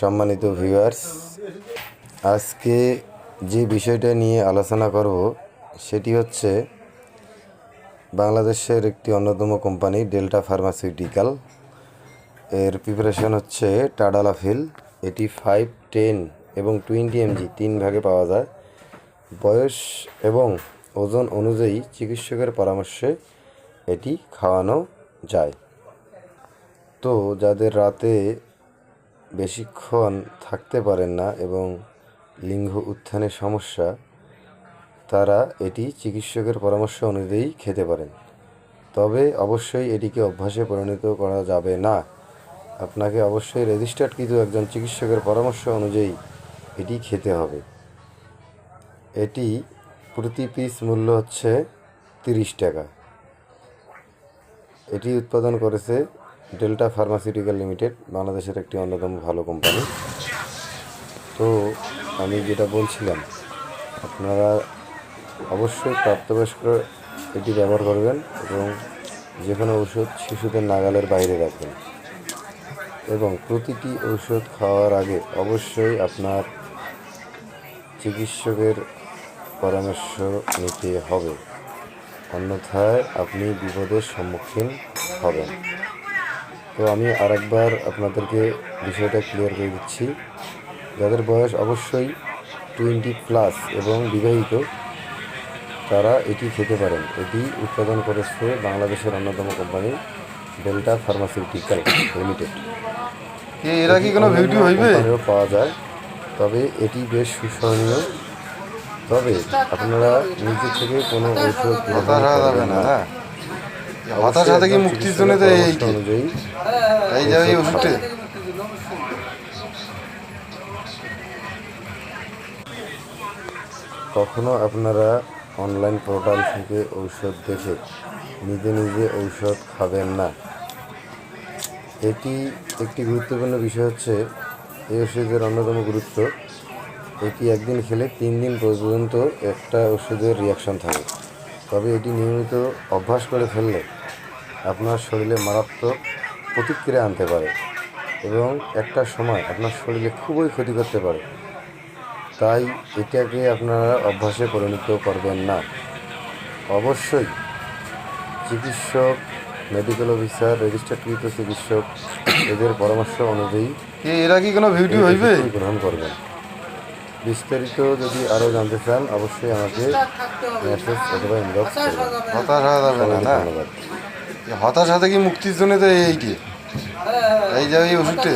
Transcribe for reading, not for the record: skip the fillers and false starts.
সম্মানিত ভিউয়ার্স, আজকে যে বিষয়টা নিয়ে আলোচনা করব সেটি হচ্ছে বাংলাদেশের একটি অন্যতম কোম্পানি ডেল্টা ফার্মাসিউটিক্যাল। এর প্রিপারেশন হচ্ছে টাডালাফিল। এটি 5, 10 এবং 20 mg 3 ভাগে পাওয়া যায়। বয়স এবং ওজন অনুযায়ী চিকিৎসকের পরামর্শে এটি খাওয়ানো যায়। তো যাদের রাতে বেশিক্ষণ থাকতে পারেন না এবং লিঙ্গ উত্থানের সমস্যা, তারা এটি চিকিৎসকের পরামর্শ অনুযায়ী খেতে পারেন। তবে অবশ্যই এটিকে অভ্যাসে পরিণত করা যাবে না। আপনাকে অবশ্যই রেজিস্টার্ডকৃত একজন চিকিৎসকের পরামর্শ অনুযায়ী এটি খেতে হবে। এটি প্রতি পিস মূল্য হচ্ছে 30 টাকা। এটি উৎপাদন করেছে ডেল্টা ফার্মাসিউটিক্যাল লিমিটেড, বাংলাদেশের একটি অন্যতম ভালো কোম্পানি। তো আমি যেটা বলছিলাম, আপনারা অবশ্যই প্রাপ্তবয়স্ক এটি ব্যবহার করবেন এবং যে কোনো ঔষধ শিশুদের নাগালের বাইরে রাখবেন। এবং প্রতিটি ঔষধ খাওয়ার আগে অবশ্যই আপনার চিকিৎসকের পরামর্শ নিতে হবে, অন্যথায় আপনি বিপদের সম্মুখীন হবেন। তো আমি আরেকবার আপনাদেরকে বিষয়টা ক্লিয়ার করে দিচ্ছি। যাদের বয়স অবশ্যই 20+ এবং বিবাহিত, তারা এটি খেতে পারেন। এটি উৎপাদন করেছে বাংলাদেশের অন্যতম কোম্পানি ডেল্টা ফার্মাসিউটিক্যাল লিমিটেড। এরা কি কোনো ভিডিও হইবে? পাওয়া যায়, তবে এটি বেশ সুসহনীয়। তবে আপনারা নিজে থেকে কোনো ঔষধ যাবে না। হতাশা থেকে মুক্তির জন্য তো অনুযায়ী এই যে এই ওষুধটি কখনো আপনারা অনলাইন পোর্টাল থেকে ঔষধ দেখে নিজে নিজে ঔষধ খাবেন না। এটি একটি গুরুত্বপূর্ণ বিষয় হচ্ছে এই ওষুধের অন্যতম গুরুত্ব, এটি একদিন খেলে 3 দিন পর্যন্ত একটা ওষুধের রিয়াকশন থাকে। তবে এটি নিয়মিত অভ্যাস করে ফেললে আপনার শরীরে মারাত্মক প্রতিক্রিয়া আনতে পারে এবং একটা সময় আপনার শরীরে খুবই ক্ষতি করতে পারে। তাই এটাকে আপনারা অভ্যাসে পরিণত করবেন না। অবশ্যই চিকিৎসক, মেডিকেল অফিসার, রেজিস্টার্ডকৃত চিকিৎসক এদের পরামর্শ অনুযায়ী এরা কি কোনো ভিডিও হইবে? গ্রহণ করবেন। বিস্তারিত যদি আরও জানতে চান অবশ্যই আমাকে মেসেজ অথবা ইনবক্স করবেন। হতাশা যাবে না। ধন্যবাদ। হতাশা থেকে মুক্তির জন্য তো এইটি এই যে এই ওষুধটি